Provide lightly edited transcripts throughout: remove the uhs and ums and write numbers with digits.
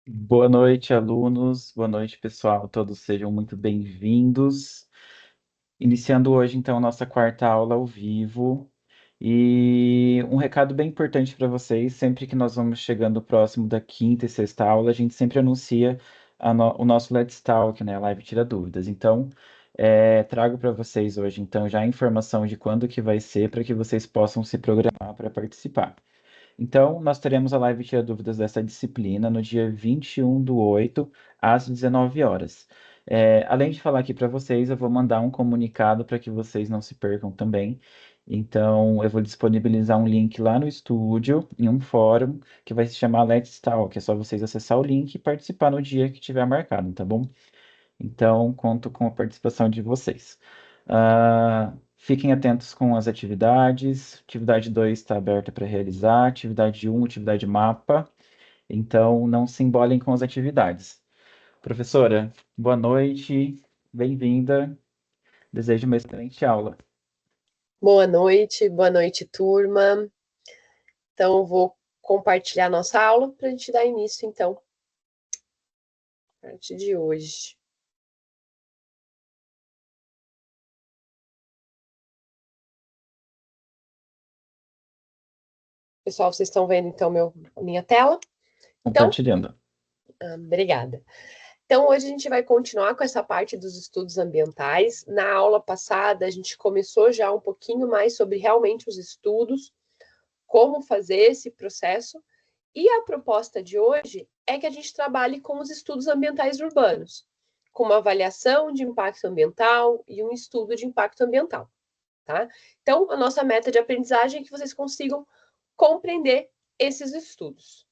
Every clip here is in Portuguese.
Boa noite, alunos. Boa noite, pessoal. Todos sejam muito bem-vindos. Iniciando hoje, então, nossa quarta aula ao vivo. E um recado bem importante para vocês: sempre que nós vamos chegando próximo da quinta e sexta aula, a gente sempre anuncia o nosso Let's Talk, né? A Live Tira Dúvidas. Então, trago para vocês hoje, então, já a informação de quando que vai ser, para que vocês possam se programar para participar. Então, nós teremos a live Tira Dúvidas dessa disciplina no dia 21/8, às 19 horas. Além de falar aqui para vocês, eu vou mandar um comunicado para que vocês não se percam também. Então, eu vou disponibilizar um link lá no estúdio, em um fórum, que vai se chamar Let's Talk. É só vocês acessar o link e participar no dia que tiver marcado, tá bom? Então, conto com a participação de vocês. Fiquem atentos com as atividades. Atividade 2 está aberta para realizar. Atividade um, atividade mapa. Então, não se embolem com as atividades. Professora, boa noite. Bem-vinda. Desejo uma excelente aula. Boa noite, turma. Então, eu vou compartilhar nossa aula para a gente dar início, então, a partir de hoje. Pessoal, vocês estão vendo, então, minha tela? Então, Compartilhando. obrigada. Então, hoje a gente vai continuar com essa parte dos estudos ambientais. Na aula passada, a gente começou já um pouquinho mais sobre realmente os estudos, como fazer esse processo. E a proposta de hoje é que a gente trabalhe com os estudos ambientais urbanos, com uma avaliação de impacto ambiental e um estudo de impacto ambiental, tá? Então, a nossa meta de aprendizagem é que vocês consigam compreender esses estudos.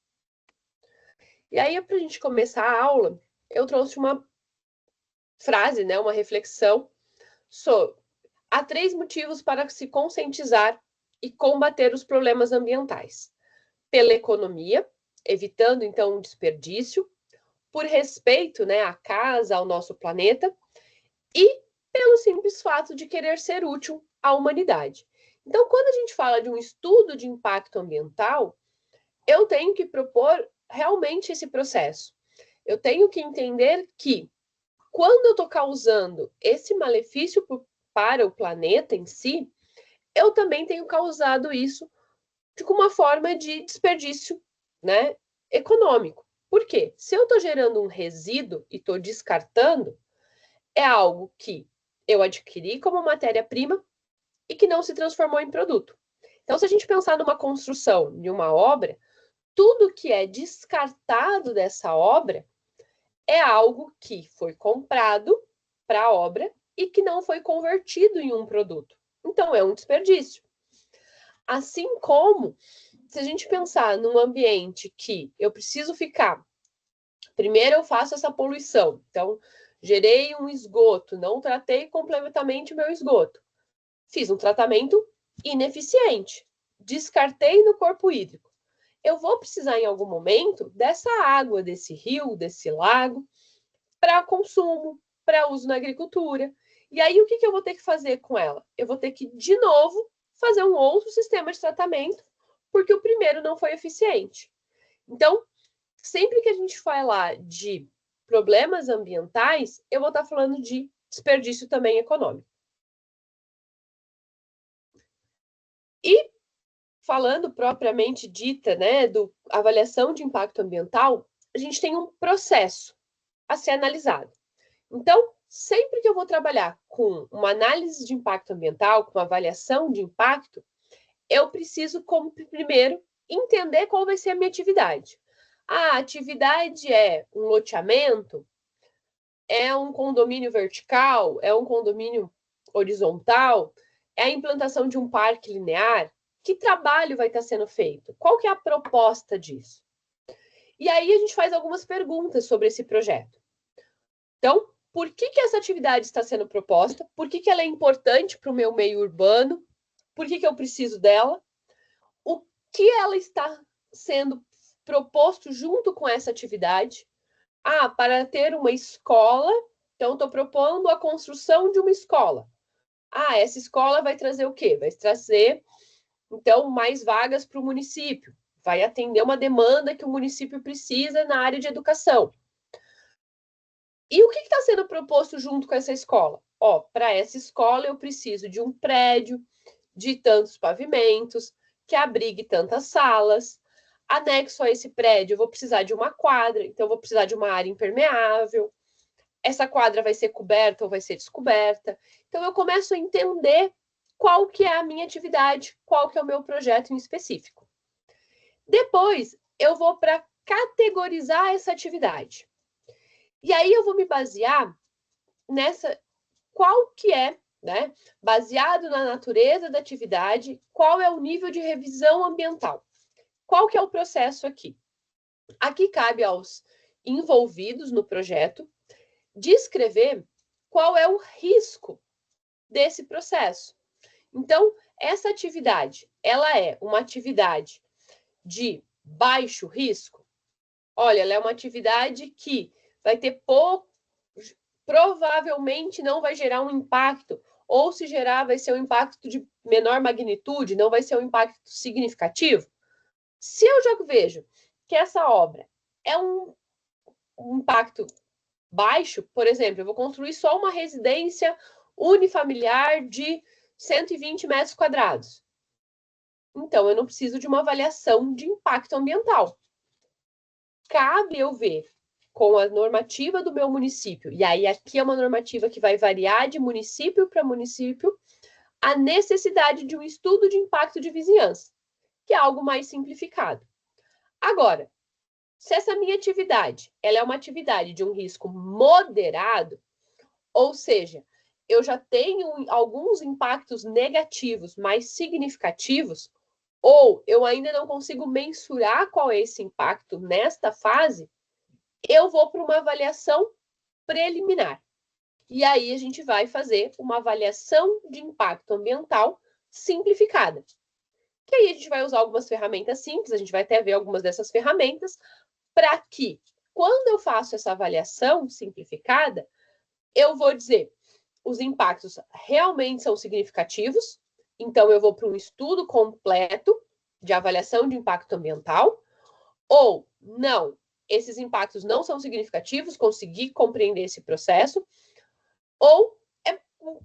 E aí, para a gente começar a aula, eu trouxe uma frase, né, uma reflexão sobre há 3 motivos para se conscientizar e combater os problemas ambientais. Pela economia, evitando, então, o desperdício, por respeito, né, à casa, ao nosso planeta, e pelo simples fato de querer ser útil à humanidade. Então, quando a gente fala de um estudo de impacto ambiental, eu tenho que propor realmente esse processo. Eu tenho que entender que, quando eu estou causando esse malefício para o planeta em si, eu também tenho causado isso de uma forma de desperdício, né, econômico. Por quê? Se eu estou gerando um resíduo e estou descartando, é algo que eu adquiri como matéria-prima e que não se transformou em produto. Então, se a gente pensar numa construção de uma obra, tudo que é descartado dessa obra é algo que foi comprado para a obra e que não foi convertido em um produto. Então, é um desperdício. Assim como, se a gente pensar num ambiente que eu preciso ficar, primeiro eu faço essa poluição, então gerei um esgoto, não tratei completamente o meu esgoto, fiz um tratamento ineficiente, descartei no corpo hídrico. Eu vou precisar em algum momento dessa água, desse rio, desse lago, para consumo, para uso na agricultura. E aí o que eu vou ter que fazer com ela? Eu vou ter que, de novo, fazer um outro sistema de tratamento, porque o primeiro não foi eficiente. Então, sempre que a gente falar de problemas ambientais, eu vou estar falando de desperdício também econômico. E falando propriamente dita, né, do avaliação de impacto ambiental, a gente tem um processo a ser analisado. Então, sempre que eu vou trabalhar com uma análise de impacto ambiental, com uma avaliação de impacto, eu preciso, como primeiro, entender qual vai ser a minha atividade. A atividade é um loteamento, é um condomínio vertical, é um condomínio horizontal, é a implantação de um parque linear. Que trabalho vai estar sendo feito? Qual que é a proposta disso? E aí a gente faz algumas perguntas sobre esse projeto. Então, por que essa atividade está sendo proposta? Por que ela é importante para o meu meio urbano? Por que eu preciso dela? O que ela está sendo proposto junto com essa atividade? Para ter uma escola, então estou propondo a construção de uma escola. Essa escola vai trazer o quê? Vai trazer, então, mais vagas para o município. vai atender uma demanda que o município precisa na área de educação. E o que está sendo proposto junto com essa escola? Ó, para essa escola eu preciso de um prédio, de tantos pavimentos, que abrigue tantas salas. Anexo a esse prédio, eu vou precisar de uma quadra, então eu vou precisar de uma área impermeável. Essa quadra vai ser coberta ou vai ser descoberta. Então eu começo a entender qual que é a minha atividade, qual que é o meu projeto em específico. Depois, eu vou para categorizar essa atividade. E aí eu vou me basear nessa, qual que é, né, baseado na natureza da atividade, qual é o nível de revisão ambiental. Qual que é o processo aqui? Aqui cabe aos envolvidos no projeto descrever qual é o risco desse processo. Então, essa atividade, ela é uma atividade de baixo risco? Olha, ela é uma atividade que vai ter pouco, provavelmente não vai gerar um impacto, ou se gerar, vai ser um impacto de menor magnitude, não vai ser um impacto significativo. Se eu já vejo que essa obra é um impacto baixo, por exemplo, eu vou construir só uma residência unifamiliar de 120 metros quadrados. Então, eu não preciso de uma avaliação de impacto ambiental. Cabe eu ver com a normativa do meu município, e aí aqui é uma normativa que vai variar de município para município, a necessidade de um estudo de impacto de vizinhança, que é algo mais simplificado. Agora, se essa minha atividade, ela é uma atividade de um risco moderado, ou seja, eu já tenho alguns impactos negativos mais significativos, ou eu ainda não consigo mensurar qual é esse impacto nesta fase, eu vou para uma avaliação preliminar. E aí a gente vai fazer uma avaliação de impacto ambiental simplificada. Que aí a gente vai usar algumas ferramentas simples, a gente vai até ver algumas dessas ferramentas, para que, quando eu faço essa avaliação simplificada, eu vou dizer, os impactos realmente são significativos, então eu vou para um estudo completo de avaliação de impacto ambiental, ou não, esses impactos não são significativos, consegui compreender esse processo, ou é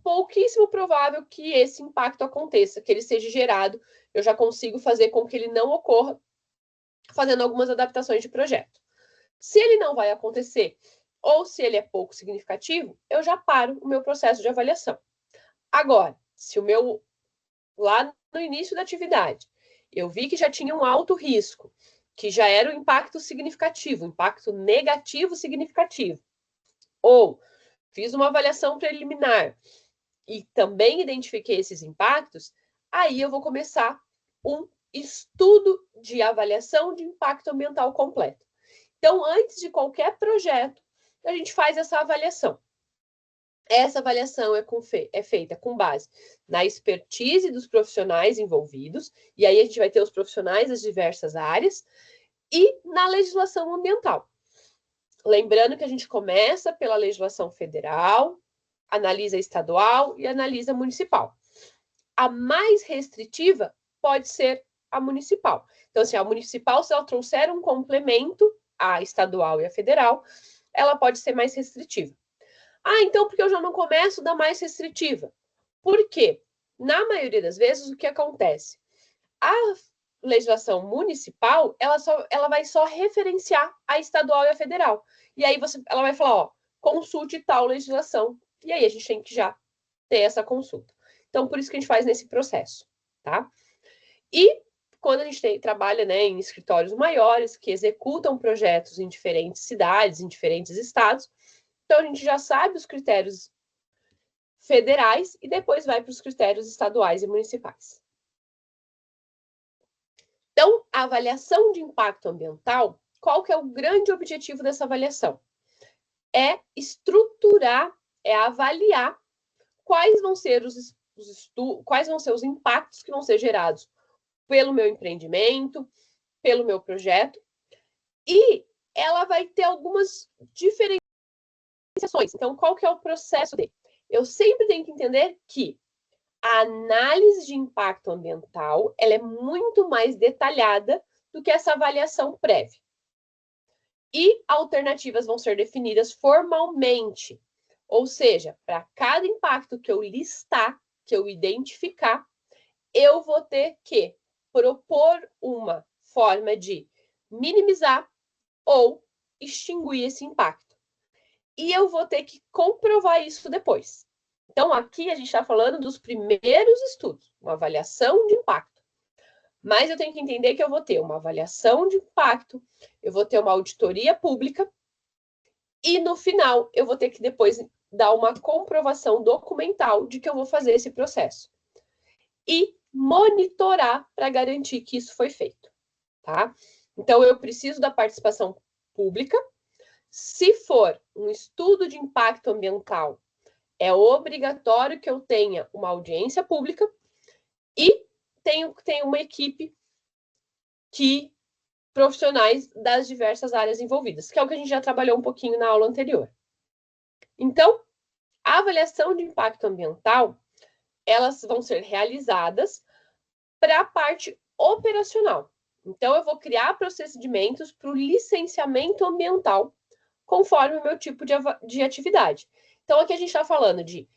pouquíssimo provável que esse impacto aconteça, que ele seja gerado, eu já consigo fazer com que ele não ocorra, fazendo algumas adaptações de projeto. Se ele não vai acontecer, ou se ele é pouco significativo, eu já paro o meu processo de avaliação. Agora, se o meu, lá no início da atividade, eu vi que já tinha um alto risco, que já era um impacto significativo, um impacto negativo significativo, ou fiz uma avaliação preliminar e também identifiquei esses impactos, aí eu vou começar um estudo de avaliação de impacto ambiental completo. Então, antes de qualquer projeto, a gente faz essa avaliação. Essa avaliação é feita com base na expertise dos profissionais envolvidos, e aí a gente vai ter os profissionais das diversas áreas, e na legislação ambiental. Lembrando que a gente começa pela legislação federal, analisa estadual e analisa municipal. A mais restritiva pode ser a municipal. Então, assim, a municipal, se ela trouxer um complemento à estadual e à federal, ela pode ser mais restritiva. Ah, então por que eu já não começo da mais restritiva? Por quê? Na maioria das vezes, o que acontece? A legislação municipal, ela vai só referenciar a estadual e a federal. E aí ela vai falar, ó, consulte tal legislação. E aí a gente tem que já ter essa consulta. Então, por isso que a gente faz nesse processo, tá? E quando a gente trabalha, né, em escritórios maiores, que executam projetos em diferentes cidades, em diferentes estados, então a gente já sabe os critérios federais e depois vai para os critérios estaduais e municipais. Então, a avaliação de impacto ambiental, qual que é o grande objetivo dessa avaliação? É estruturar, é avaliar quais vão ser quais vão ser os impactos que vão ser gerados pelo meu empreendimento, pelo meu projeto, e ela vai ter algumas diferenciações. Então, qual que é o processo dele? Eu sempre tenho que entender que a análise de impacto ambiental, ela é muito mais detalhada do que essa avaliação prévia. E alternativas vão ser definidas formalmente, ou seja, para cada impacto que eu listar, que eu identificar, eu vou ter que propor uma forma de minimizar ou extinguir esse impacto. E eu vou ter que comprovar isso depois. Então, aqui a gente está falando dos primeiros estudos, uma avaliação de impacto. Mas eu tenho que entender que eu vou ter uma avaliação de impacto, eu vou ter uma auditoria pública, e no final eu vou ter que depois dar uma comprovação documental de que eu vou fazer esse processo. E monitorar para garantir que isso foi feito, tá? Então, eu preciso da participação pública. Se for um estudo de impacto ambiental, é obrigatório que eu tenha uma audiência pública e tenho uma equipe profissionais das diversas áreas envolvidas, que é o que a gente já trabalhou um pouquinho na aula anterior. Então, a avaliação de impacto ambiental, elas vão ser realizadas para a parte operacional. Então, eu vou criar procedimentos para o licenciamento ambiental, conforme o meu tipo de atividade. Então, aqui a gente está falando de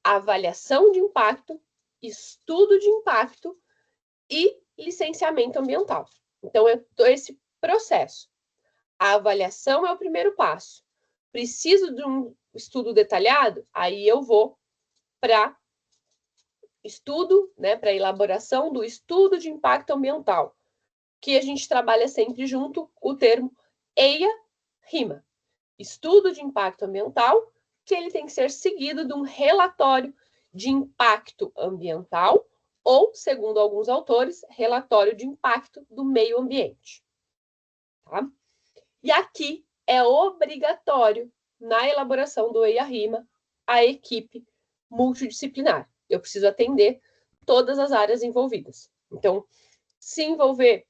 avaliação de impacto, estudo de impacto e licenciamento ambiental. Então, esse processo. A avaliação é o primeiro passo. Preciso de um estudo detalhado? Aí eu vou para estudo, né, para elaboração do estudo de impacto ambiental, que a gente trabalha sempre junto o termo EIA-RIMA. Estudo de impacto ambiental, que ele tem que ser seguido de um relatório de impacto ambiental ou, segundo alguns autores, relatório de impacto do meio ambiente. Tá? E aqui é obrigatório, na elaboração do EIA-RIMA, a equipe multidisciplinar. Eu preciso atender todas as áreas envolvidas. Então, se envolver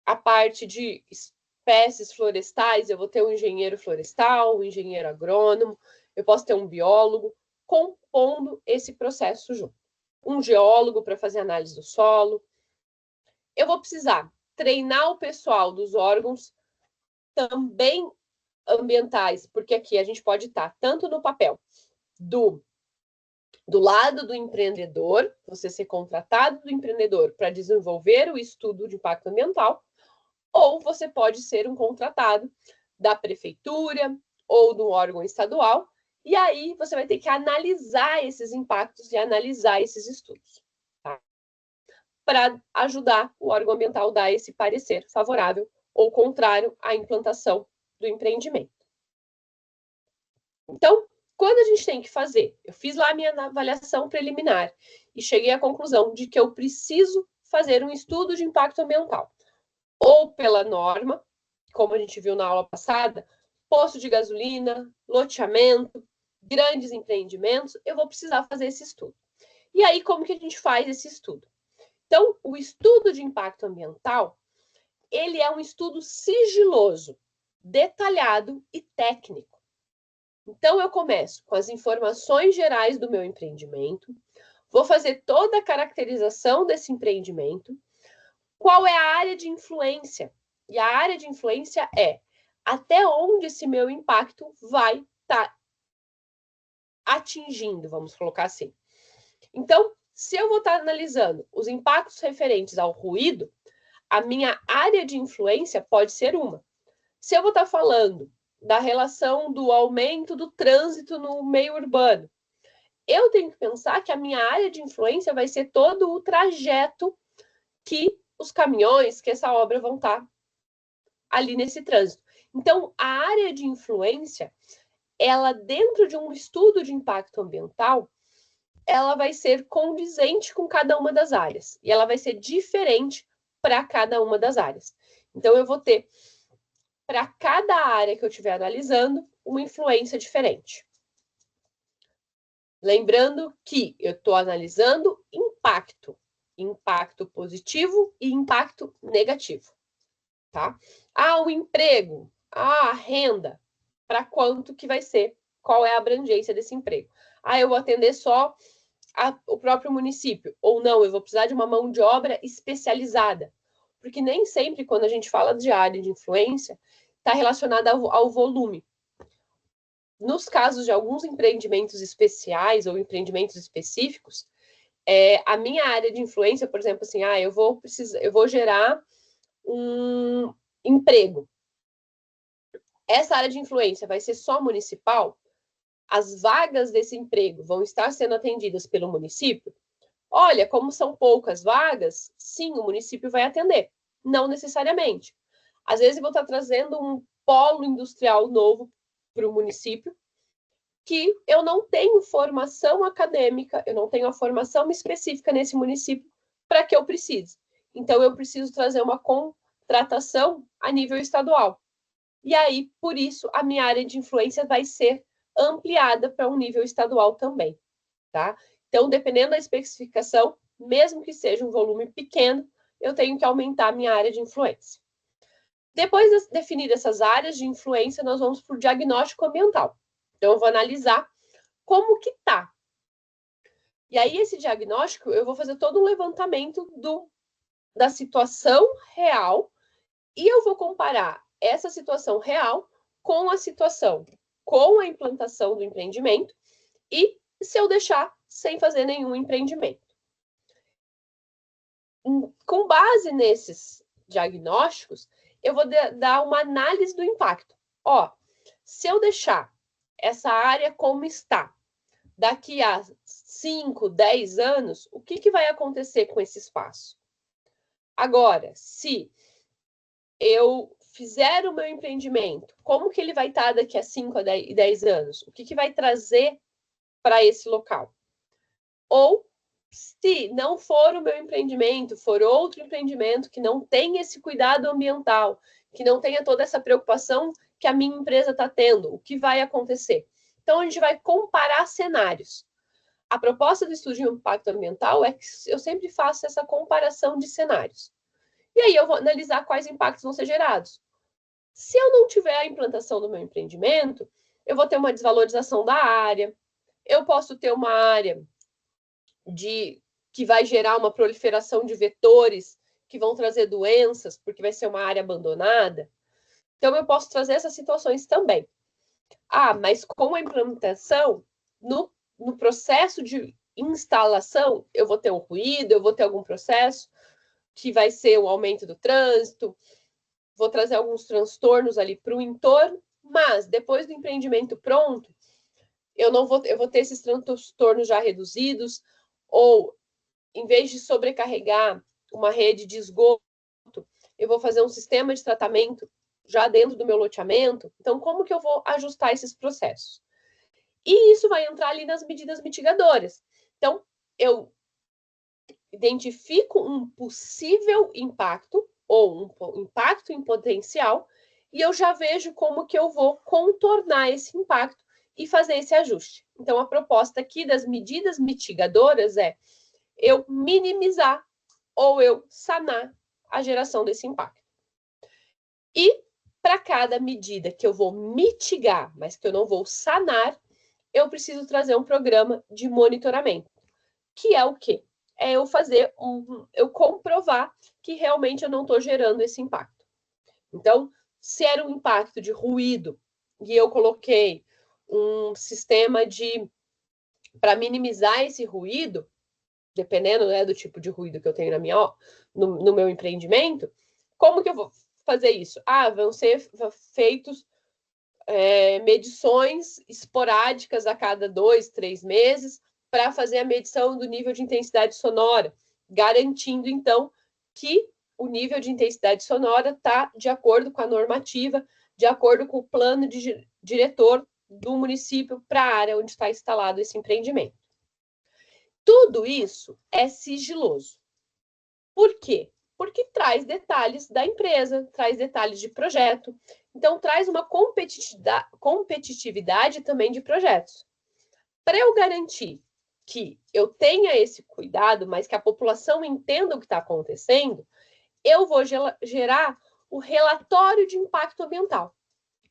a parte de espécies florestais, eu vou ter um engenheiro florestal, um engenheiro agrônomo, eu posso ter um biólogo compondo esse processo junto. Um geólogo para fazer análise do solo. Eu vou precisar treinar o pessoal dos órgãos também ambientais, porque aqui a gente pode estar tanto no papel do lado do empreendedor, você ser contratado do empreendedor para desenvolver o estudo de impacto ambiental, ou você pode ser um contratado da prefeitura ou do órgão estadual, e aí você vai ter que analisar esses impactos e analisar esses estudos, tá? Para ajudar o órgão ambiental a dar esse parecer favorável ou contrário à implantação do empreendimento. Então, quando a gente tem que fazer, eu fiz lá a minha avaliação preliminar e cheguei à conclusão de que eu preciso fazer um estudo de impacto ambiental, ou pela norma, como a gente viu na aula passada, posto de gasolina, loteamento, grandes empreendimentos, eu vou precisar fazer esse estudo. E aí, como que a gente faz esse estudo? Então, o estudo de impacto ambiental, ele é um estudo sigiloso, detalhado e técnico. Então, eu começo com as informações gerais do meu empreendimento, vou fazer toda a caracterização desse empreendimento, qual é a área de influência? E a área de influência é até onde esse meu impacto vai estar atingindo, vamos colocar assim. Então, se eu vou estar analisando os impactos referentes ao ruído, a minha área de influência pode ser uma. Se eu vou estar falando da relação do aumento do trânsito no meio urbano, eu tenho que pensar que a minha área de influência vai ser todo o trajeto que os caminhões, que essa obra vão estar ali nesse trânsito. Então, a área de influência, ela dentro de um estudo de impacto ambiental, ela vai ser condizente com cada uma das áreas. E ela vai ser diferente para cada uma das áreas. Então, eu vou ter, para cada área que eu estiver analisando, uma influência diferente. Lembrando que eu estou analisando impacto positivo e impacto negativo, tá? O emprego, a renda, para quanto que vai ser, qual é a abrangência desse emprego? Eu vou atender só o próprio município, ou não, eu vou precisar de uma mão de obra especializada, porque nem sempre, quando a gente fala de área de influência, está relacionada ao volume. Nos casos de alguns empreendimentos especiais ou empreendimentos específicos, a minha área de influência, por exemplo, assim, eu vou gerar um emprego. Essa área de influência vai ser só municipal? As vagas desse emprego vão estar sendo atendidas pelo município? Olha, como são poucas vagas, sim, o município vai atender. Não necessariamente. Às vezes eu vou estar trazendo um polo industrial novo para o município, que eu não tenho formação acadêmica, eu não tenho a formação específica nesse município para que eu precise. Então, eu preciso trazer uma contratação a nível estadual. E aí, por isso, a minha área de influência vai ser ampliada para um nível estadual também, tá? Então, dependendo da especificação, mesmo que seja um volume pequeno, eu tenho que aumentar a minha área de influência. Depois de definir essas áreas de influência, nós vamos para o diagnóstico ambiental. Então, eu vou analisar como que tá. E aí, esse diagnóstico, eu vou fazer todo um levantamento da situação real e eu vou comparar essa situação real com a situação, com a implantação do empreendimento e se eu deixar sem fazer nenhum empreendimento. Com base nesses diagnósticos, eu vou dar uma análise do impacto. Se eu deixar essa área como está, daqui a 5, 10 anos, o que vai acontecer com esse espaço? Agora, se eu fizer o meu empreendimento, como que ele vai estar daqui a 5 a 10 anos? O que vai trazer para esse local? Ou, se não for o meu empreendimento, for outro empreendimento que não tem esse cuidado ambiental, que não tenha toda essa preocupação que a minha empresa está tendo, o que vai acontecer? Então, a gente vai comparar cenários. A proposta do estudo de impacto ambiental é que eu sempre faço essa comparação de cenários. E aí eu vou analisar quais impactos vão ser gerados. Se eu não tiver a implantação do meu empreendimento, eu vou ter uma desvalorização da área, eu posso ter uma área que vai gerar uma proliferação de vetores que vão trazer doenças, porque vai ser uma área abandonada. Então, eu posso trazer essas situações também. Mas com a implementação, no processo de instalação, eu vou ter um ruído, eu vou ter algum processo que vai ser o aumento do trânsito, vou trazer alguns transtornos ali para o entorno, mas depois do empreendimento pronto, eu vou ter esses transtornos já reduzidos, ou em vez de sobrecarregar uma rede de esgoto, eu vou fazer um sistema de tratamento já dentro do meu loteamento. Então, como que eu vou ajustar esses processos? E isso vai entrar ali nas medidas mitigadoras. Então, eu identifico um possível impacto ou um impacto em potencial e eu já vejo como que eu vou contornar esse impacto e fazer esse ajuste. Então, a proposta aqui das medidas mitigadoras é eu minimizar ou eu sanar a geração desse impacto. E para cada medida que eu vou mitigar, mas que eu não vou sanar, eu preciso trazer um programa de monitoramento, que é o quê? É eu comprovar que realmente eu não estou gerando esse impacto. Então, se era um impacto de ruído e eu coloquei um sistema para minimizar esse ruído, dependendo, né, do tipo de ruído que eu tenho no meu empreendimento, como que eu vou fazer isso? Vão ser feitos medições esporádicas a cada 2, 3 meses para fazer a medição do nível de intensidade sonora, garantindo, então, que o nível de intensidade sonora está de acordo com a normativa, de acordo com o plano diretor do município para a área onde está instalado esse empreendimento. Tudo isso é sigiloso. Por quê? Porque traz detalhes da empresa, traz detalhes de projeto, então traz uma competitividade também de projetos. Para eu garantir que eu tenha esse cuidado, mas que a população entenda o que está acontecendo, eu vou gerar o relatório de impacto ambiental.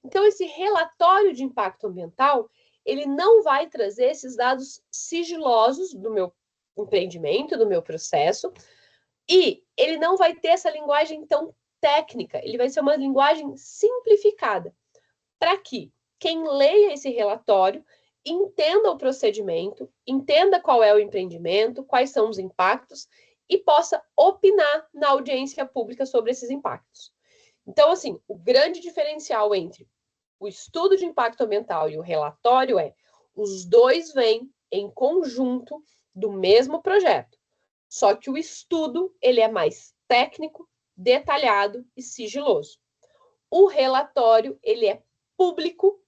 Então, esse relatório de impacto ambiental, ele não vai trazer esses dados sigilosos do meu empreendimento, do meu processo, E ele não vai ter essa linguagem tão técnica, ele vai ser uma linguagem simplificada, para que quem leia esse relatório entenda o procedimento, entenda qual é o empreendimento, quais são os impactos e possa opinar na audiência pública sobre esses impactos. Então, assim, o grande diferencial entre o estudo de impacto ambiental e o relatório é os dois vêm em conjunto do mesmo projeto. Só que o estudo, ele é mais técnico, detalhado e sigiloso. O relatório, ele é público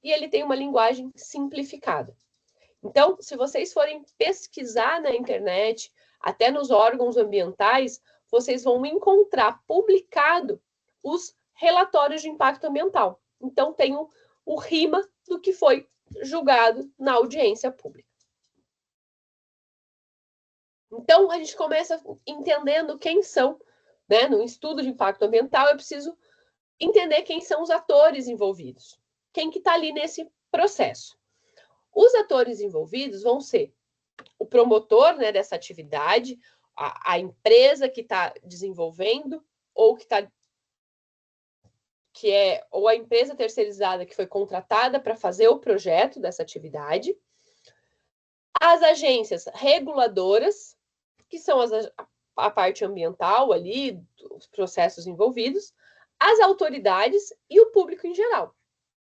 e ele tem uma linguagem simplificada. Então, se vocês forem pesquisar na internet, até nos órgãos ambientais, vocês vão encontrar publicado os relatórios de impacto ambiental. Então, tem o RIMA do que foi julgado na audiência pública. Então, a gente começa entendendo quem são, né? No estudo de impacto ambiental, eu preciso entender quem são os atores envolvidos. Quem que está ali nesse processo. Os atores envolvidos vão ser o promotor, né, dessa atividade, a empresa que está desenvolvendo, ou ou a empresa terceirizada que foi contratada para fazer o projeto dessa atividade, as agências reguladoras, que são a parte ambiental ali, os processos envolvidos, as autoridades e o público em geral.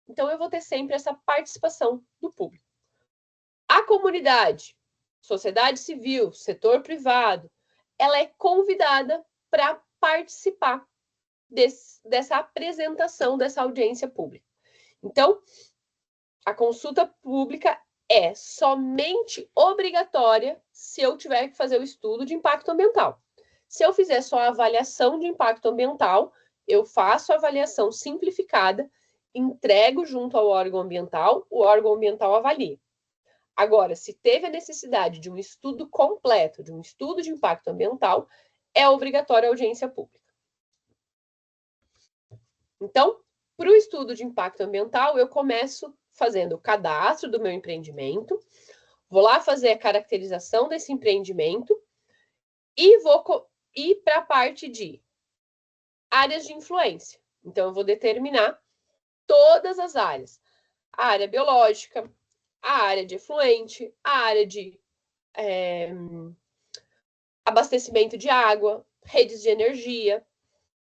Então, eu vou ter sempre essa participação do público. A comunidade, sociedade civil, setor privado, ela é convidada para participar dessa apresentação, dessa audiência pública. Então, a consulta pública é somente obrigatória se eu tiver que fazer o estudo de impacto ambiental. Se eu fizer só a avaliação de impacto ambiental, eu faço a avaliação simplificada, entrego junto ao órgão ambiental, o órgão ambiental avalia. Agora, se teve a necessidade de um estudo completo, de um estudo de impacto ambiental, é obrigatória a audiência pública. Então, para o estudo de impacto ambiental, eu começo fazendo o cadastro do meu empreendimento, vou lá fazer a caracterização desse empreendimento e vou ir para a parte de áreas de influência. Então, eu vou determinar todas as áreas. A área biológica, a área de efluente, a área de abastecimento de água, redes de energia.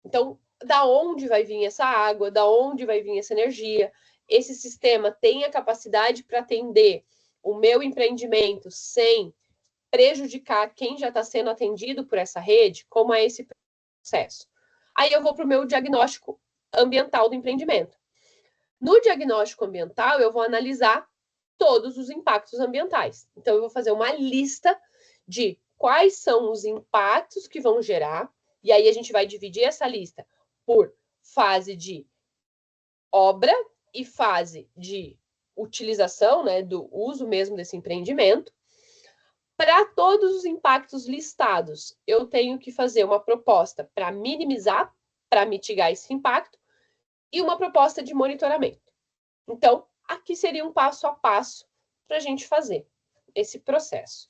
Então, da onde vai vir essa água, da onde vai vir essa energia? Esse sistema tem a capacidade para atender o meu empreendimento sem prejudicar quem já está sendo atendido por essa rede? Como é esse processo? Aí eu vou para o meu diagnóstico ambiental do empreendimento. No diagnóstico ambiental, eu vou analisar todos os impactos ambientais. Então, eu vou fazer uma lista de quais são os impactos que vão gerar, e aí a gente vai dividir essa lista por fase de obra e fase de utilização, né, do uso mesmo desse empreendimento. Para todos os impactos listados, eu tenho que fazer uma proposta para minimizar, para mitigar esse impacto, e uma proposta de monitoramento. Então, aqui seria um passo a passo para a gente fazer esse processo.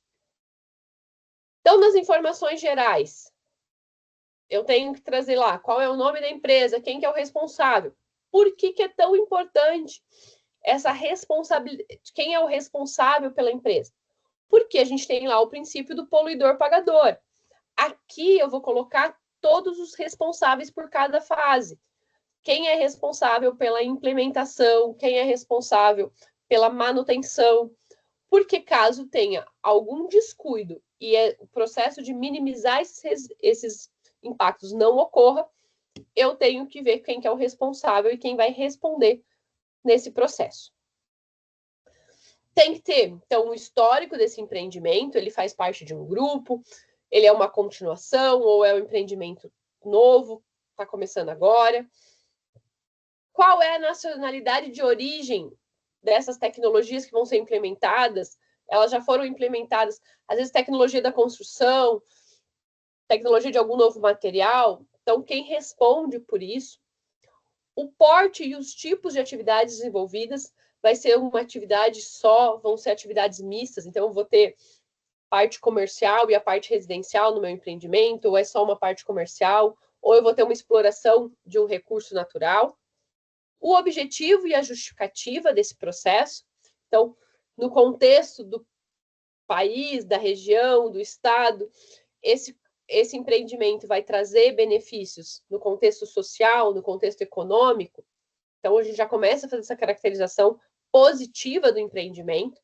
Então, nas informações gerais, eu tenho que trazer lá qual é o nome da empresa, quem que é o responsável. Por que é tão importante essa responsabilidade? Quem é o responsável pela empresa? Porque a gente tem lá o princípio do poluidor-pagador. Aqui eu vou colocar todos os responsáveis por cada fase. Quem é responsável pela implementação, quem é responsável pela manutenção, porque caso tenha algum descuido e o processo de minimizar esses impactos não ocorra, eu tenho que ver quem que é o responsável e quem vai responder nesse processo. Tem que ter, então, o histórico desse empreendimento, ele faz parte de um grupo, ele é uma continuação ou é um empreendimento novo, está começando agora. Qual é a nacionalidade de origem dessas tecnologias que vão ser implementadas? Elas já foram implementadas, às vezes, tecnologia da construção, tecnologia de algum novo material. Então, quem responde por isso? O porte e os tipos de atividades desenvolvidas vai ser uma atividade só, vão ser atividades mistas. Então, eu vou ter parte comercial e a parte residencial no meu empreendimento, ou é só uma parte comercial, ou eu vou ter uma exploração de um recurso natural. O objetivo e a justificativa desse processo. Então, no contexto do país, da região, do estado, esse empreendimento vai trazer benefícios no contexto social, no contexto econômico. Então, a gente já começa a fazer essa caracterização positiva do empreendimento.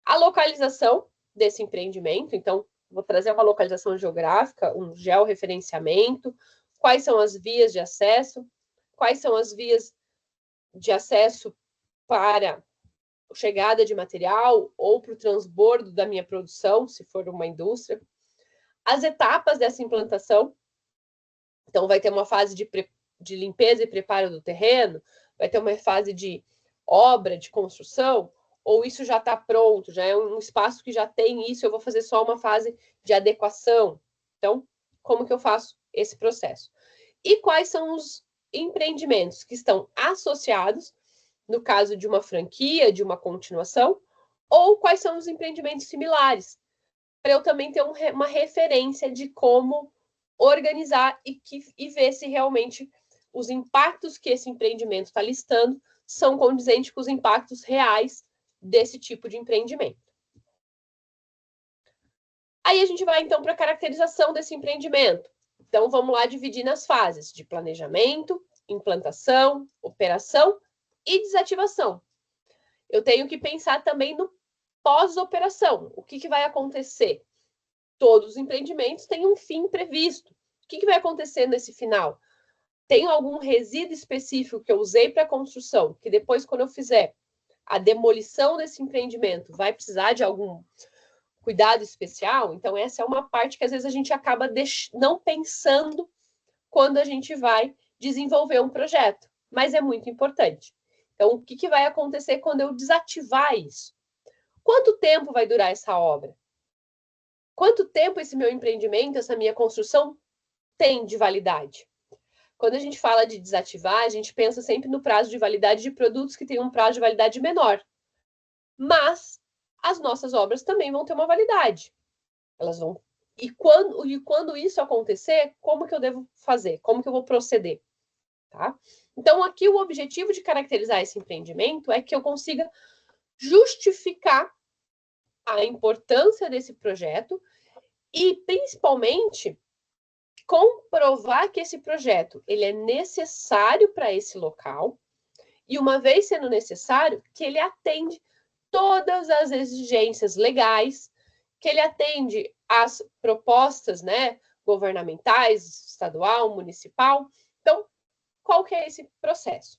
A localização desse empreendimento, então, vou trazer uma localização geográfica, um georreferenciamento, quais são as vias de acesso, quais são as vias de acesso para chegada de material ou para o transbordo da minha produção, se for uma indústria. As etapas dessa implantação, então vai ter uma fase de limpeza e preparo do terreno, vai ter uma fase de obra, de construção, ou isso já está pronto, já é um espaço que já tem isso, eu vou fazer só uma fase de adequação. Então, como que eu faço esse processo? E quais são os empreendimentos que estão associados, no caso de uma franquia, de uma continuação, ou quais são os empreendimentos similares, para eu também ter uma referência de como organizar e ver se realmente os impactos que esse empreendimento está listando são condizentes com os impactos reais desse tipo de empreendimento. Aí a gente vai, então, para a caracterização desse empreendimento. Então, vamos lá dividir nas fases de planejamento, implantação, operação e desativação. Eu tenho que pensar também no pós-operação. O que vai acontecer? Todos os empreendimentos têm um fim previsto. O que vai acontecer nesse final? Tem algum resíduo específico que eu usei para a construção, que depois, quando eu fizer a demolição desse empreendimento, vai precisar de algum cuidado especial? Então, essa é uma parte que às vezes a gente acaba não pensando quando a gente vai desenvolver um projeto, mas é muito importante. Então, o que vai acontecer quando eu desativar isso? Quanto tempo vai durar essa obra? Quanto tempo esse meu empreendimento, essa minha construção tem de validade? Quando a gente fala de desativar, a gente pensa sempre no prazo de validade de produtos que têm um prazo de validade menor. Mas as nossas obras também vão ter uma validade. Elas vão. E quando isso acontecer, como que eu devo fazer? Como que eu vou proceder? Tá? Então, aqui o objetivo de caracterizar esse empreendimento é que eu consiga justificar a importância desse projeto e, principalmente, comprovar que esse projeto ele é necessário para esse local e, uma vez sendo necessário, que ele atende todas as exigências legais, que ele atende às propostas, né, governamentais, estadual, municipal. Então, qual que é esse processo?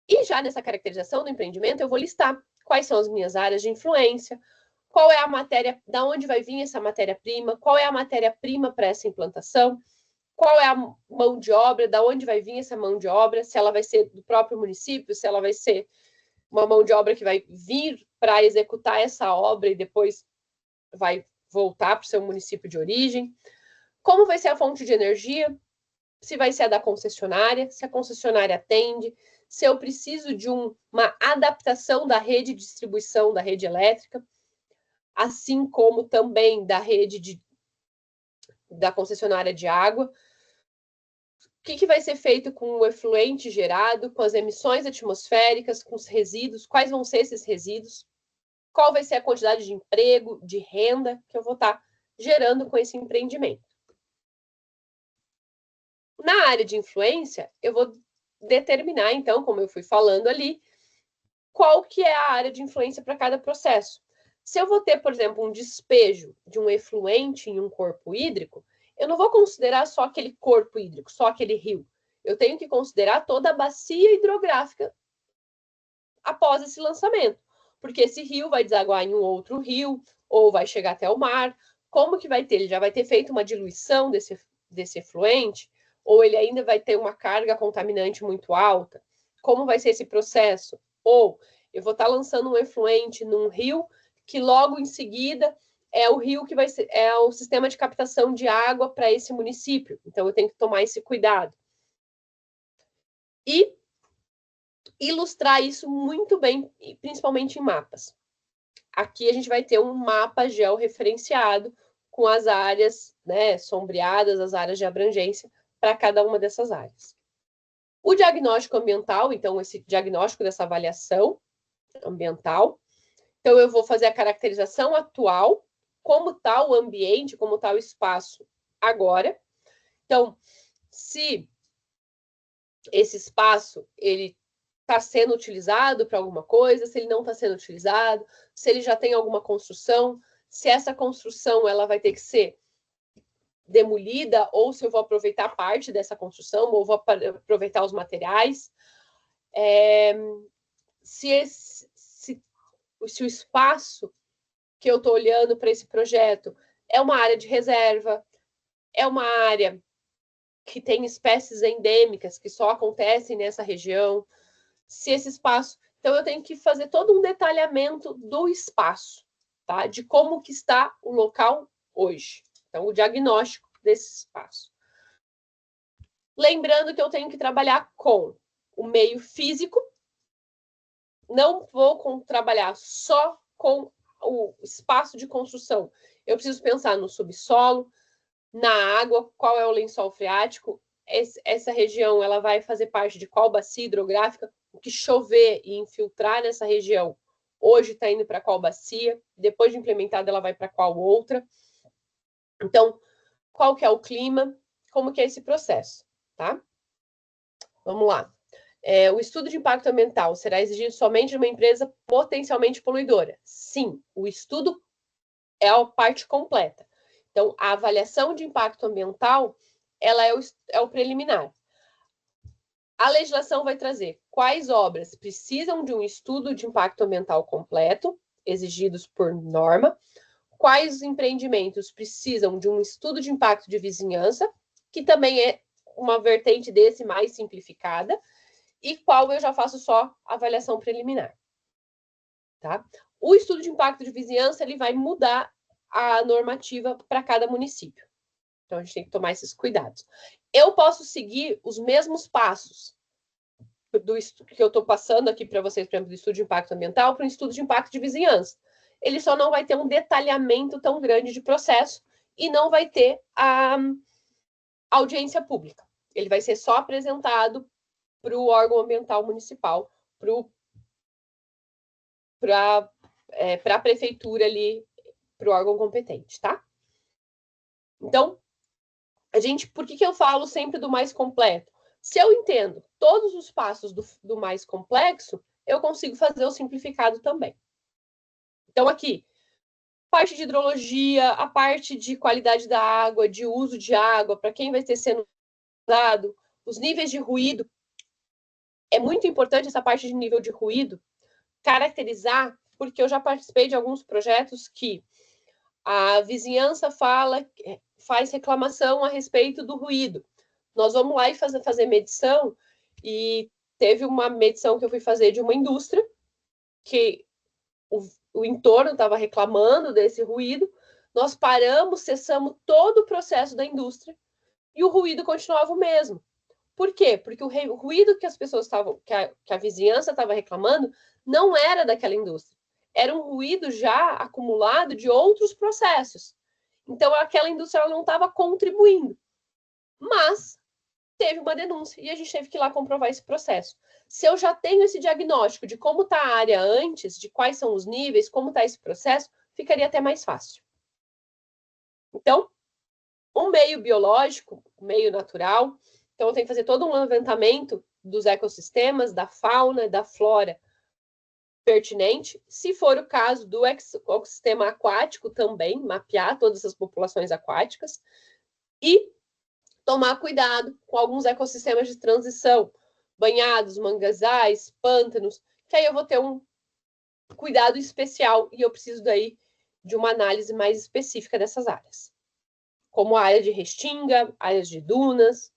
E já nessa caracterização do empreendimento, eu vou listar quais são as minhas áreas de influência, qual é a matéria, da onde vai vir essa matéria-prima, qual é a matéria-prima para essa implantação, qual é a mão de obra, da onde vai vir essa mão de obra, se ela vai ser do próprio município, se ela vai ser uma mão de obra que vai vir para executar essa obra e depois vai voltar para o seu município de origem, como vai ser a fonte de energia, se vai ser a da concessionária, se a concessionária atende, se eu preciso de uma adaptação da rede de distribuição da rede elétrica, assim como também da rede da concessionária de água. O que vai ser feito com o efluente gerado, com as emissões atmosféricas, com os resíduos, quais vão ser esses resíduos, qual vai ser a quantidade de emprego, de renda que eu vou estar gerando com esse empreendimento. Na área de influência, eu vou determinar, então, como eu fui falando ali, qual que é a área de influência para cada processo. Se eu vou ter, por exemplo, um despejo de um efluente em um corpo hídrico, eu não vou considerar só aquele corpo hídrico, só aquele rio. Eu tenho que considerar toda a bacia hidrográfica após esse lançamento, porque esse rio vai desaguar em um outro rio, ou vai chegar até o mar. Como que vai ter? Ele já vai ter feito uma diluição desse efluente, ou ele ainda vai ter uma carga contaminante muito alta? Como vai ser esse processo? Ou eu vou estar lançando um efluente num rio que logo em seguida é o rio que vai ser, é o sistema de captação de água para esse município. Então, eu tenho que tomar esse cuidado. E ilustrar isso muito bem, principalmente em mapas. aqui a gente vai ter um mapa georreferenciado com as áreas, né, sombreadas, as áreas de abrangência para cada uma dessas áreas. O diagnóstico ambiental, então, esse diagnóstico dessa avaliação ambiental. Então, eu vou fazer a caracterização atual, como está o ambiente, como está o espaço agora. Então, se esse espaço ele está sendo utilizado para alguma coisa, se ele não está sendo utilizado, se ele já tem alguma construção, se essa construção ela vai ter que ser demolida, ou se eu vou aproveitar parte dessa construção, ou vou aproveitar os materiais. Se o espaço que eu estou olhando para esse projeto é uma área de reserva, é uma área que tem espécies endêmicas que só acontecem nessa região, se esse espaço... Então, eu tenho que fazer todo um detalhamento do espaço, tá? De como que está o local hoje. Então, o diagnóstico desse espaço. Lembrando que eu tenho que trabalhar com o meio físico, não vou trabalhar só com o espaço de construção. Eu preciso pensar no subsolo, na água, qual é o lençol freático, essa região ela vai fazer parte de qual bacia hidrográfica, o que chover e infiltrar nessa região hoje está indo para qual bacia, depois de implementada ela vai para qual outra. Então, qual que é o clima, como que é esse processo, tá? Vamos lá. O estudo de impacto ambiental será exigido somente de uma empresa potencialmente poluidora? Sim, o estudo é a parte completa. Então, a avaliação de impacto ambiental, ela é o preliminar. A legislação vai trazer quais obras precisam de um estudo de impacto ambiental completo, exigidos por norma, quais empreendimentos precisam de um estudo de impacto de vizinhança, que também é uma vertente desse mais simplificada, e qual eu já faço só avaliação preliminar. Tá? O estudo de impacto de vizinhança ele vai mudar a normativa para cada município. Então, a gente tem que tomar esses cuidados. Eu posso seguir os mesmos passos que eu estou passando aqui para vocês, por exemplo, do estudo de impacto ambiental para o estudo de impacto de vizinhança. Ele só não vai ter um detalhamento tão grande de processo e não vai ter a audiência pública. Ele vai ser só apresentado para o órgão ambiental municipal, para a prefeitura ali, para o órgão competente, tá? Então, por que eu falo sempre do mais completo? Se eu entendo todos os passos do mais complexo, eu consigo fazer o simplificado também. Então, aqui, parte de hidrologia, a parte de qualidade da água, de uso de água, para quem vai ter sendo usado, os níveis de ruído. É muito importante essa parte de nível de ruído, caracterizar, porque eu já participei de alguns projetos que a vizinhança faz reclamação a respeito do ruído. Nós vamos lá e fazer medição, e teve uma medição que eu fui fazer de uma indústria, que o entorno estava reclamando desse ruído, nós paramos, cessamos todo o processo da indústria, e o ruído continuava o mesmo. Por quê? Porque o ruído que as pessoas estavam, que a vizinhança estava reclamando, não era daquela indústria. Era um ruído já acumulado de outros processos. Então, aquela indústria não estava contribuindo. Mas teve uma denúncia e a gente teve que ir lá comprovar esse processo. Se eu já tenho esse diagnóstico de como está a área antes, de quais são os níveis, como está esse processo, ficaria até mais fácil. Então, o meio biológico, o meio natural, então eu tenho que fazer todo um levantamento dos ecossistemas, da fauna e da flora pertinente. Se for o caso do ecossistema aquático também, mapear todas essas populações aquáticas e tomar cuidado com alguns ecossistemas de transição, banhados, manguezais, pântanos, que aí eu vou ter um cuidado especial e eu preciso daí de uma análise mais específica dessas áreas, como a área de restinga, áreas de dunas.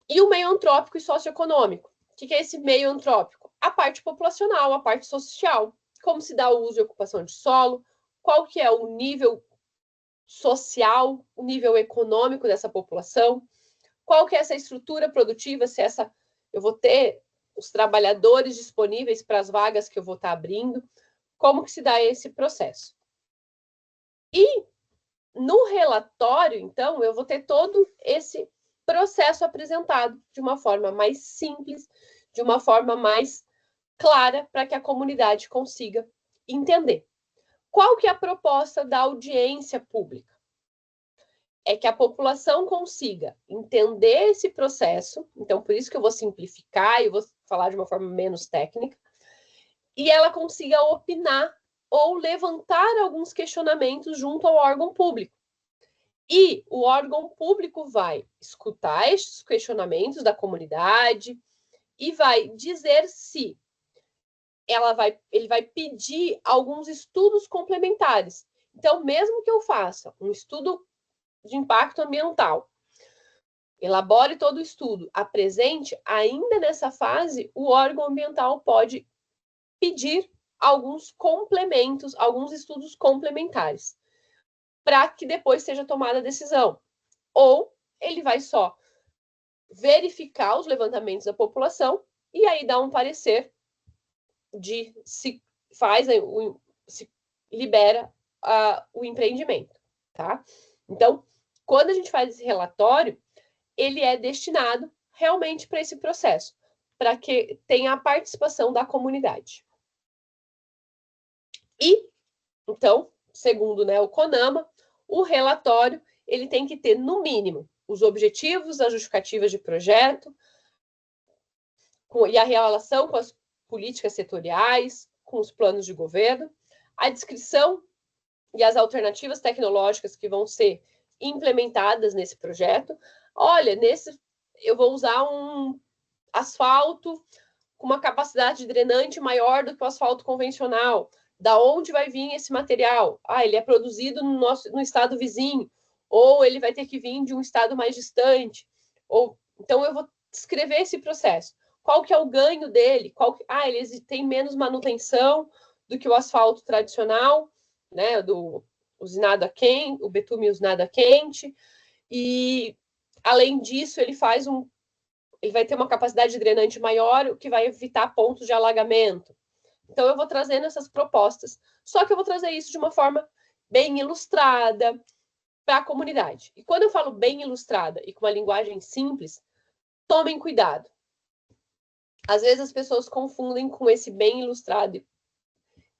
E o meio antrópico e socioeconômico. O que é esse meio antrópico? A parte populacional, a parte social. Como se dá o uso e ocupação de solo, qual que é o nível social, o nível econômico dessa população, qual que é essa estrutura produtiva, se eu vou ter os trabalhadores disponíveis para as vagas que eu vou estar abrindo, como que se dá esse processo. E no relatório, então, eu vou ter todo esse processo apresentado de uma forma mais simples, de uma forma mais clara, para que a comunidade consiga entender. Qual que é a proposta da audiência pública? É que a população consiga entender esse processo, então por isso que eu vou simplificar e vou falar de uma forma menos técnica, e ela consiga opinar ou levantar alguns questionamentos junto ao órgão público. E o órgão público vai escutar esses questionamentos da comunidade e vai dizer se ele vai pedir alguns estudos complementares. Então, mesmo que eu faça um estudo de impacto ambiental, elabore todo o estudo, apresente, ainda nessa fase, o órgão ambiental pode pedir alguns complementos, alguns estudos complementares, para que depois seja tomada a decisão. Ou ele vai só verificar os levantamentos da população e aí dar um parecer de se faz, se libera o empreendimento, tá? Então, quando a gente faz esse relatório, ele é destinado realmente para esse processo, para que tenha a participação da comunidade. E, então, segundo, né, o CONAMA, o relatório ele tem que ter, no mínimo, os objetivos, as justificativas de projeto, e a relação com as políticas setoriais, com os planos de governo, a descrição e as alternativas tecnológicas que vão ser implementadas nesse projeto. Olha, eu vou usar um asfalto com uma capacidade drenante maior do que o asfalto convencional. Da onde vai vir esse material? Ele é produzido no estado vizinho, ou ele vai ter que vir de um estado mais distante. Então, eu vou descrever esse processo. Qual que é o ganho dele? Ele tem menos manutenção do que o asfalto tradicional, né, do usinado a quente, o betume usinado a quente, e além disso ele vai ter uma capacidade drenante maior, o que vai evitar pontos de alagamento. Então eu vou trazendo essas propostas, só que eu vou trazer isso de uma forma bem ilustrada para a comunidade. E quando eu falo bem ilustrada e com uma linguagem simples, tomem cuidado. Às vezes as pessoas confundem com esse bem ilustrado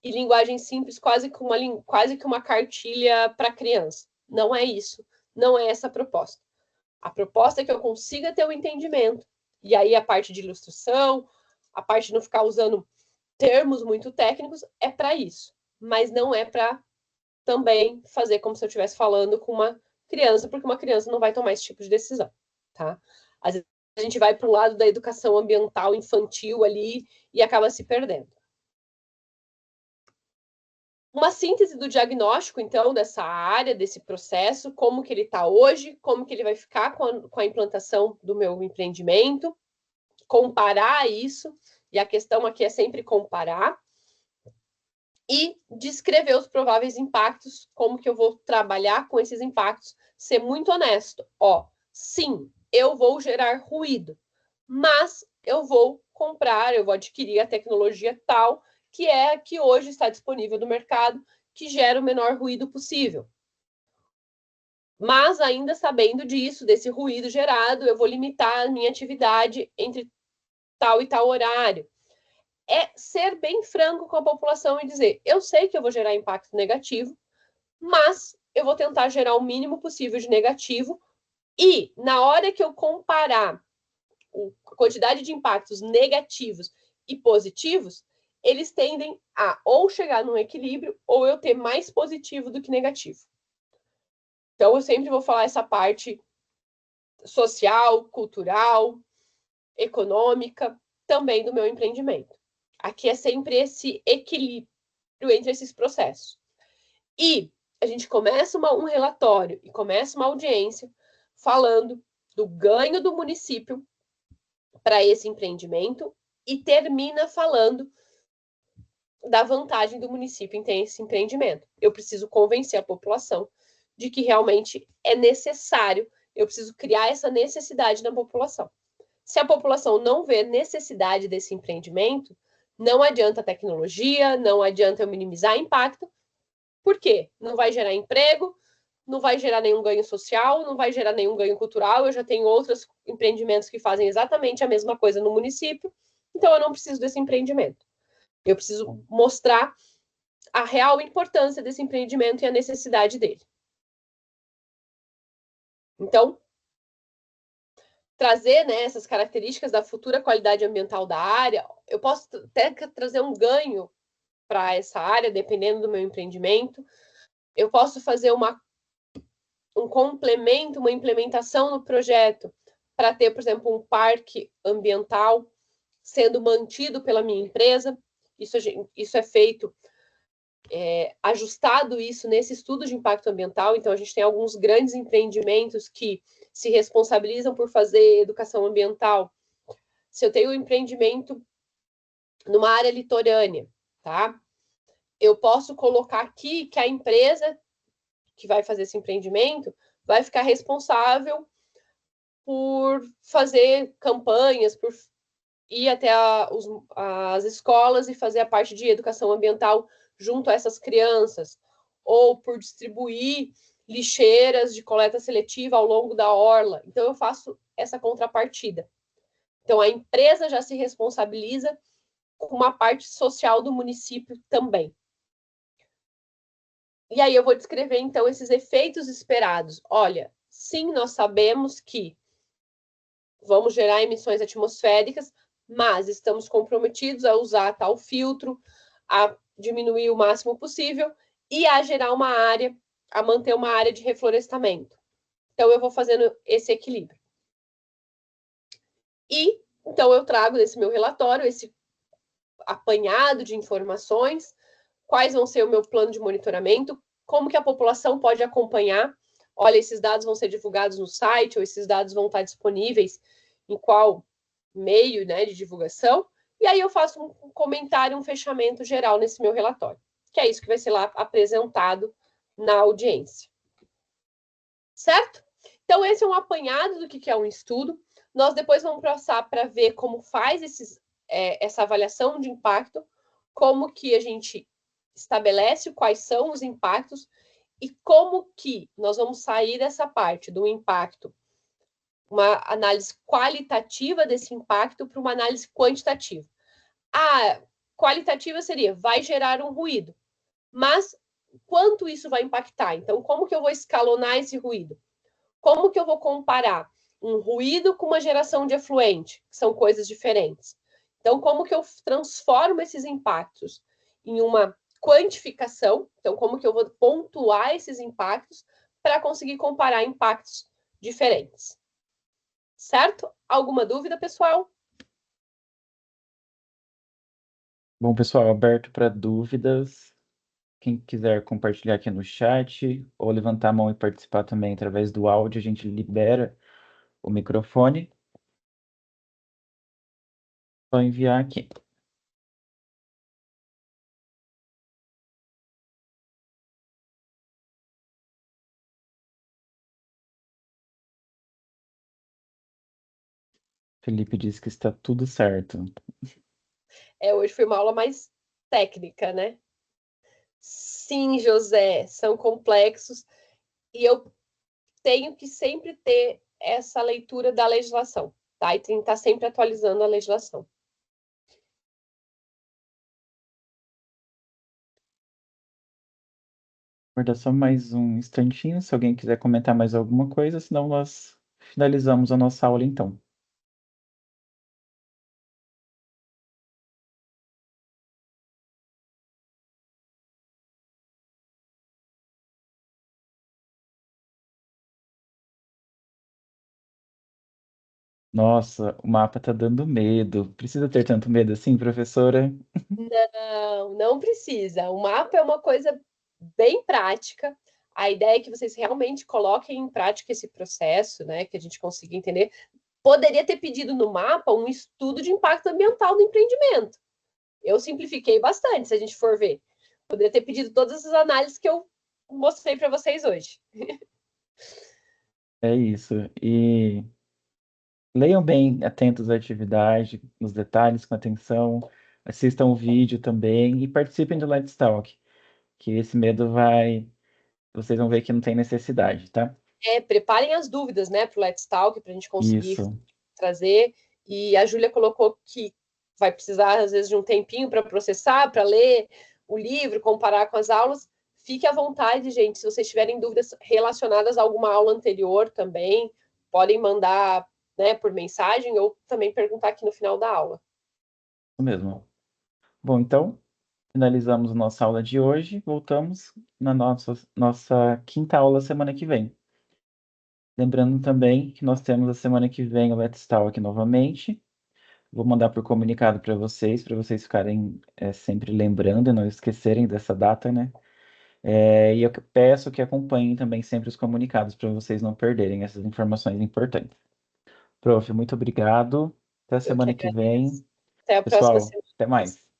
e linguagem simples quase que uma cartilha para criança. Não é isso. Não é essa a proposta. A proposta é que eu consiga ter o entendimento. E aí a parte de ilustração, a parte de não ficar usando termos muito técnicos, é para isso. Mas não é para também fazer como se eu estivesse falando com uma criança, porque uma criança não vai tomar esse tipo de decisão, tá? Às vezes a gente vai para o lado da educação ambiental infantil ali e acaba se perdendo. Uma síntese do diagnóstico, então, dessa área, desse processo, como que ele está hoje, como que ele vai ficar com a implantação do meu empreendimento, comparar isso, e a questão aqui é sempre comparar, e descrever os prováveis impactos, como que eu vou trabalhar com esses impactos, ser muito honesto. Sim, eu vou gerar ruído, mas eu vou adquirir a tecnologia tal, que é a que hoje está disponível no mercado, que gera o menor ruído possível. Mas ainda sabendo disso, desse ruído gerado, eu vou limitar a minha atividade entre tal e tal horário. É ser bem franco com a população e dizer, eu sei que eu vou gerar impacto negativo, mas eu vou tentar gerar o mínimo possível de negativo e, na hora que eu comparar a quantidade de impactos negativos e positivos, eles tendem a ou chegar num equilíbrio ou eu ter mais positivo do que negativo. Então, eu sempre vou falar essa parte social, cultural, econômica, também do meu empreendimento. Aqui é sempre esse equilíbrio entre esses processos. E a gente começa um relatório e começa uma audiência falando do ganho do município para esse empreendimento e termina falando da vantagem do município em ter esse empreendimento. Eu preciso convencer a população de que realmente é necessário, eu preciso criar essa necessidade na população. Se a população não vê necessidade desse empreendimento, não adianta a tecnologia, não adianta eu minimizar impacto. Por quê? Não vai gerar emprego, não vai gerar nenhum ganho social, não vai gerar nenhum ganho cultural. Eu já tenho outros empreendimentos que fazem exatamente a mesma coisa no município, então eu não preciso desse empreendimento. Eu preciso mostrar a real importância desse empreendimento e a necessidade dele. Então, trazer, né, essas características da futura qualidade ambiental da área, eu posso até trazer um ganho para essa área, dependendo do meu empreendimento. Eu posso fazer um complemento, uma implementação no projeto para ter, por exemplo, um parque ambiental sendo mantido pela minha empresa. Isso é feito, ajustado isso nesse estudo de impacto ambiental. Então, a gente tem alguns grandes empreendimentos que se responsabilizam por fazer educação ambiental. Se eu tenho um empreendimento numa área litorânea, tá? Eu posso colocar aqui que a empresa que vai fazer esse empreendimento vai ficar responsável por fazer campanhas, por ir até as escolas e fazer a parte de educação ambiental junto a essas crianças, ou por distribuir lixeiras de coleta seletiva ao longo da orla. Então, eu faço essa contrapartida. Então, a empresa já se responsabiliza com uma parte social do município também. E aí eu vou descrever, então, esses efeitos esperados. Olha, sim, nós sabemos que vamos gerar emissões atmosféricas, mas estamos comprometidos a usar tal filtro, a diminuir o máximo possível e a gerar uma área, a manter uma área de reflorestamento. Então, eu vou fazendo esse equilíbrio. E, então, eu trago nesse meu relatório esse apanhado de informações, quais vão ser o meu plano de monitoramento, como que a população pode acompanhar. Olha, esses dados vão ser divulgados no site, ou esses dados vão estar disponíveis em qual meio, né, de divulgação. E aí eu faço um comentário, um fechamento geral nesse meu relatório, que é isso que vai ser lá apresentado na audiência. Certo? Então, esse é um apanhado do que é um estudo. Nós depois vamos passar para ver como faz essa avaliação de impacto, como que a gente estabelece quais são os impactos e como que nós vamos sair dessa parte do impacto, uma análise qualitativa desse impacto para uma análise quantitativa. A qualitativa seria, vai gerar um ruído, mas quanto isso vai impactar? Então, como que eu vou escalonar esse ruído? Como que eu vou comparar um ruído com uma geração de efluente, que são coisas diferentes? Então, como que eu transformo esses impactos em uma quantificação? Então, como que eu vou pontuar esses impactos para conseguir comparar impactos diferentes? Certo? Alguma dúvida, pessoal? Bom, pessoal, aberto para dúvidas. Quem quiser compartilhar aqui no chat ou levantar a mão e participar também através do áudio, a gente libera o microfone. Só enviar aqui. Felipe disse que está tudo certo. Hoje foi uma aula mais técnica, né? Sim, José, são complexos e eu tenho que sempre ter essa leitura da legislação, tá? E tem que estar sempre atualizando a legislação. Guarda só mais um instantinho, se alguém quiser comentar mais alguma coisa, senão nós finalizamos a nossa aula então. Nossa, o mapa tá dando medo. Precisa ter tanto medo assim, professora? Não, não precisa. O mapa é uma coisa bem prática. A ideia é que vocês realmente coloquem em prática esse processo, né? Que a gente consiga entender. Poderia ter pedido no mapa um estudo de impacto ambiental do empreendimento. Eu simplifiquei bastante, se a gente for ver. Poderia ter pedido todas essas análises que eu mostrei para vocês hoje. É isso. E Leiam bem, atentos à atividade, nos detalhes, com atenção, assistam o vídeo também e participem do Let's Talk, que esse medo vai, vocês vão ver que não tem necessidade, tá? Preparem as dúvidas, né, para o Let's Talk, para a gente conseguir Isso, trazer. E a Júlia colocou que vai precisar, às vezes, de um tempinho para processar, para ler o livro, comparar com as aulas. Fique à vontade, gente. Se vocês tiverem dúvidas relacionadas a alguma aula anterior também, podem mandar, né, por mensagem ou também perguntar aqui no final da aula. isso mesmo. Bom, então, finalizamos nossa aula de hoje, voltamos na nossa quinta aula semana que vem. Lembrando também que nós temos a semana que vem o Let's Talk novamente. Vou mandar por comunicado para vocês ficarem sempre lembrando e não esquecerem dessa data, né? E eu peço que acompanhem também sempre os comunicados para vocês não perderem essas informações importantes. Prof, muito obrigado. Até a Eu que semana que agradeço. vem. Até a próxima Pessoal, semana. até mais.